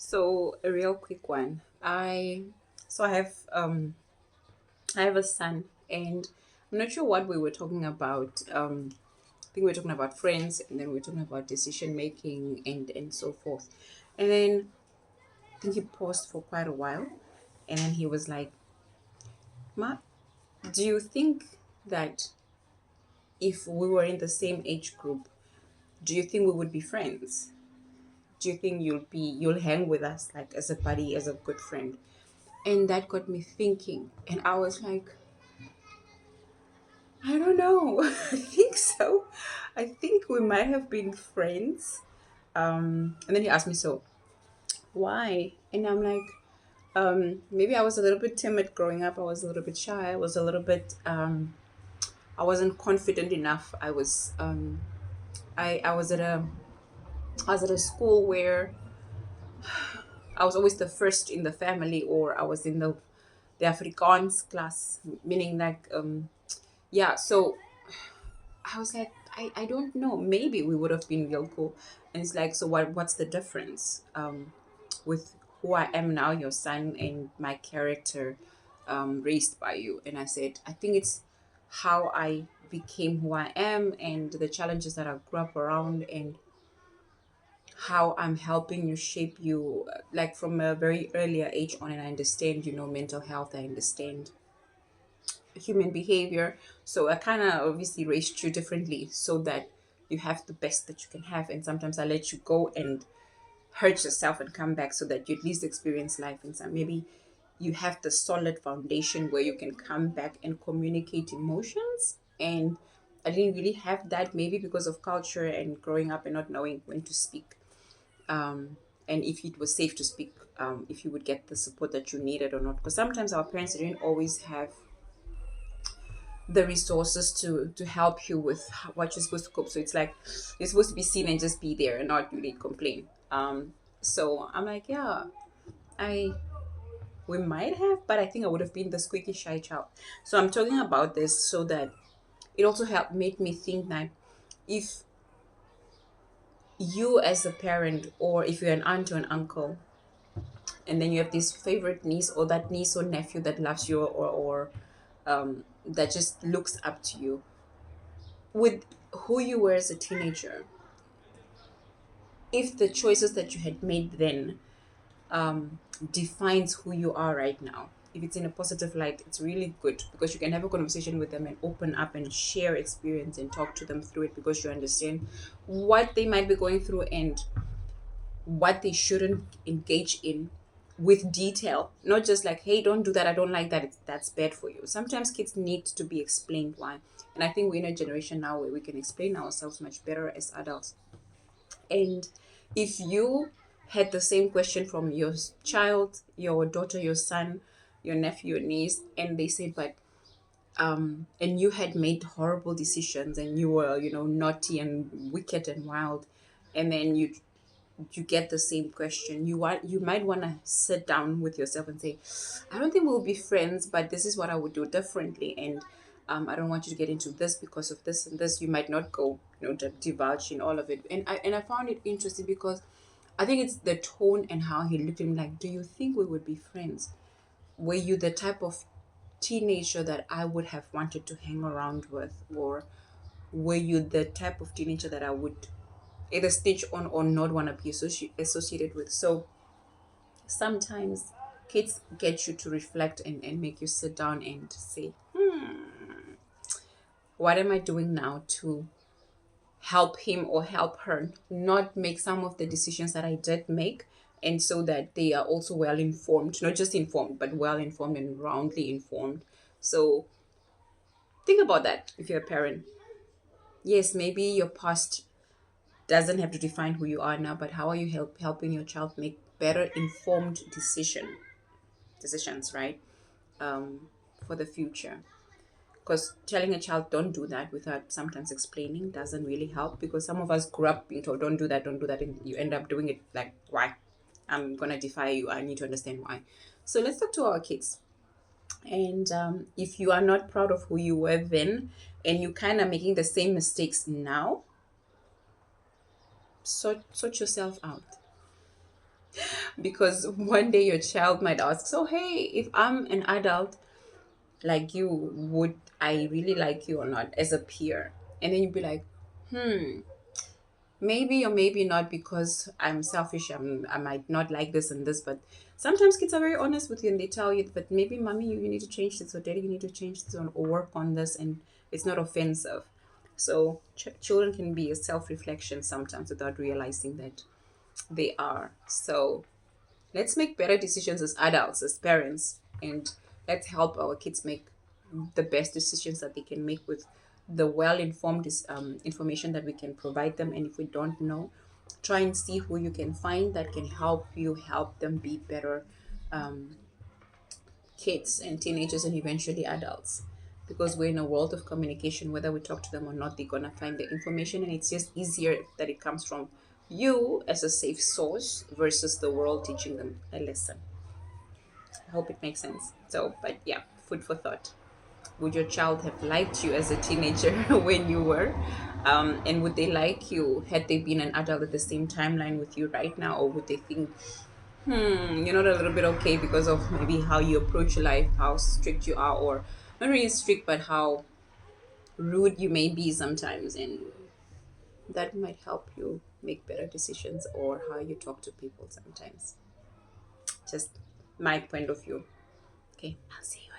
So a real quick one. I have a son, and I'm not sure what we were talking about. I think we were talking about friends, and then we were talking about decision making and so forth. And then I think he paused for quite a while, and then he was like, "Ma, do you think that if we were in the same age group, do you think we would be friends? Do you think you'll hang with us like as a buddy, as a good friend?" And that got me thinking, and I was like, I don't know. I think so. I think we might have been friends. And then he asked me, so why? And I'm like, maybe I was a little bit timid growing up. I was a little bit shy. I was a little bit, I wasn't confident enough. I was at I was at a school where I was always the first in the family, or I was in the Afrikaans class, meaning like, yeah. So I was like, I don't know. Maybe we would have been real cool. And it's like, so what's the difference with who I am now, your son, and my character raised by you? And I said, I think it's how I became who I am and the challenges that I grew up around and how I'm helping you shape you like from a very earlier age on. And I understand, mental health. I understand human behavior. So I kind of obviously raised you differently so that you have the best that you can have. And sometimes I let you go and hurt yourself and come back so that you at least experience life. And some maybe you have the solid foundation where you can come back and communicate emotions. And I didn't really have that, maybe because of culture and growing up and not knowing when to speak. And if it was safe to speak, if you would get the support that you needed or not. Because sometimes our parents didn't always have the resources to help you with what you're supposed to cope. So it's like you're supposed to be seen and just be there and not really complain. So I'm like, yeah, I we might have, but I think I would have been the squeaky shy child. So I'm talking about this so that it also helped make me think that if you as a parent, or if you're an aunt or an uncle, and then you have this favorite niece or that niece or nephew that loves you, or that just looks up to you with who you were as a teenager, if the choices that you had made then defines who you are right now, if it's in a positive light, it's really good because you can have a conversation with them and open up and share experience and talk to them through it because you understand what they might be going through and what they shouldn't engage in with detail, not just like, hey, don't do that, I don't like that, that's bad for you. Sometimes kids need to be explained why. And I think we're in a generation now where we can explain ourselves much better as adults. And if you had the same question from your child, your daughter, your son, your nephew, your niece, and they said, but and you had made horrible decisions and you were, naughty and wicked and wild, and then you get the same question, you might want to sit down with yourself and say, I don't think we'll be friends, but this is what I would do differently. And I don't want you to get into this because of this and this. You might not go, to divulge in all of it. And I found it interesting because I think it's the tone and how he looked at me like, do you think we would be friends? Were you the type of teenager that I would have wanted to hang around with? Or were you the type of teenager that I would either stitch on or not want to be associated with? So sometimes kids get you to reflect and make you sit down and say, what am I doing now to help him or help her not make some of the decisions that I did make? And so that they are also well informed, not just informed, but well informed and roundly informed. So think about that if you're a parent. Yes, maybe your past doesn't have to define who you are now, but how are you helping your child make better informed decisions, right? For the future. Because telling a child don't do that without sometimes explaining doesn't really help, because some of us grew up being told don't do that, and you end up doing it like, why? I'm gonna defy you. I need to understand why. So let's talk to our kids. And if you are not proud of who you were then, and you kind of making the same mistakes now, sort yourself out. Because one day your child might ask, so hey, if I'm an adult like you, would I really like you or not as a peer? And then you'd be like, maybe or maybe not, because I'm selfish. I might not like this and this. But sometimes kids are very honest with you and they tell you that maybe mommy, you need to change this, or daddy, you need to change this, or work on this, and it's not offensive. So children can be a self-reflection sometimes without realizing that they are. So let's make better decisions as adults, as parents, and let's help our kids make the best decisions that they can make with the well-informed information that we can provide them. And if we don't know, try and see who you can find that can help you help them be better kids and teenagers and eventually adults, because we're in a world of communication. Whether we talk to them or not, they're going to find the information, and it's just easier that it comes from you as a safe source versus the world teaching them a lesson. I hope it makes sense. So, but yeah, food for thought. Would your child have liked you as a teenager when you were? And would they like you had they been an adult at the same timeline with you right now? Or would they think, you're not a little bit okay because of maybe how you approach life, how strict you are, or not really strict, but how rude you may be sometimes? And that might help you make better decisions or how you talk to people sometimes. Just my point of view. Okay, I'll see you